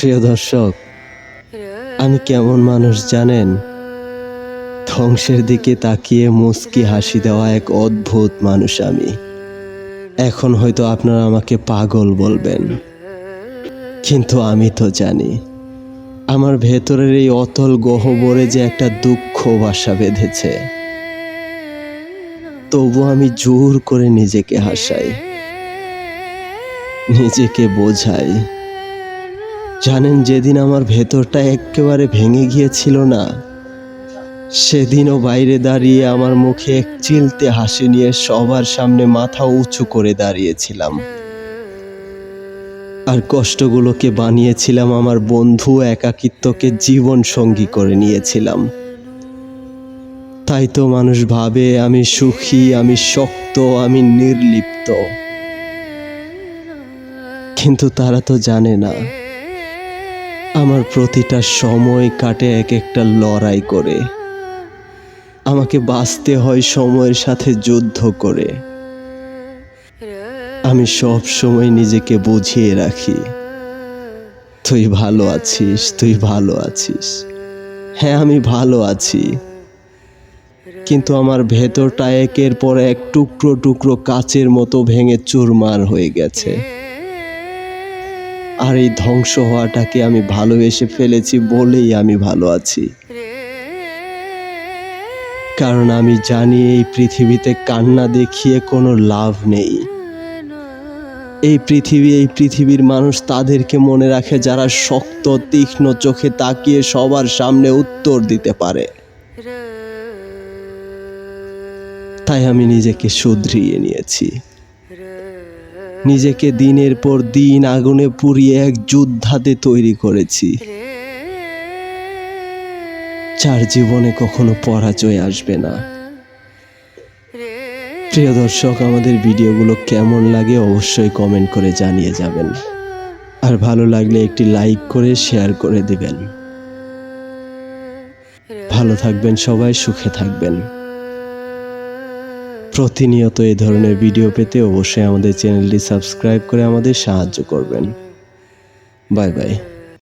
প্রিয় দর্শক, আমি কেমন মানুষ জানেন? ধ্বংসের দিকে তাকিয়ে মুচকি হাসি দেওয়া এক অদ্ভুত মানুষ আমি। এখন হয়তো আপনারা আমাকে পাগল বলবেন, কিন্তু আমি তো জানি আমার ভেতরের এই অতল গহ্বরে যে একটা দুঃখ বাসা বেঁধেছে। তবু আমি জোর করে নিজেকে হাসাই, নিজেকে বোঝাই। জানেন, যেদিন আমার ভেতরটা একেবারে ভেঙে গিয়েছিল না, সেদিনও বাইরে দাঁড়িয়ে আমার মুখে এক চিলতে হাসি নিয়ে সবার সামনে মাথা উঁচু করে দাঁড়িয়েছিলাম। আর কষ্টগুলোকে বানিয়েছিলাম আমার বন্ধু, একাকিত্বকে জীবন সঙ্গী করে নিয়েছিলাম। তাই তো মানুষ ভাবে আমি সুখী, আমি শক্ত, আমি নির্লিপ্ত। কিন্তু তারা তো জানে না আমার প্রতিটা সময় কাটে এক একটা লড়াই করে। আমাকে বাঁচতে হয় সময়ের সাথে যুদ্ধ করে। আমি সব সময় নিজেকে বুঝিয়ে রাখি, তুই ভালো আছিস, তুই ভালো আছিস। হ্যাঁ, আমি ভালো আছি, কিন্তু আমার ভেতরটা একের পর এক টুকরো টুকরো কাচের মতো ভেঙে চুরমার হয়ে গেছে। আর এই ধ্বংস হওয়াটাকে আমি ভালোবেসে ফেলেছি বলেই আমি ভালো আছি। কারণ আমি জানি এই পৃথিবীতে কান্না দেখিয়ে কোনো লাভ নেই। এই পৃথিবীর মানুষ তাদেরকে মনে রাখে যারা শক্ত, তীক্ষ্ণ চোখে তাকিয়ে সবার সামনে উত্তর দিতে পারে। তাই আমি নিজেকে শুধরিয়ে নিয়েছি, নিজেকে দিনের পর দিন আগুনে পুড়িয়ে এক যোদ্ধাতে তৈরি করেছি, যার জীবনে কখনো পরাজয় আসবে না। প্রিয় দর্শক, আমাদের ভিডিওগুলো কেমন লাগে অবশ্যই কমেন্ট করে জানিয়ে যাবেন। আর ভালো লাগলে একটি লাইক করে শেয়ার করে দিবেন। ভালো থাকবেন সবাই, সুখে থাকবেন। প্রতিনিয়ত এই ধরনের ভিডিও পেতে অবশ্যই আমাদের চ্যানেলটি সাবস্ক্রাইব করে আমাদের সাহায্য করবেন। Bye bye.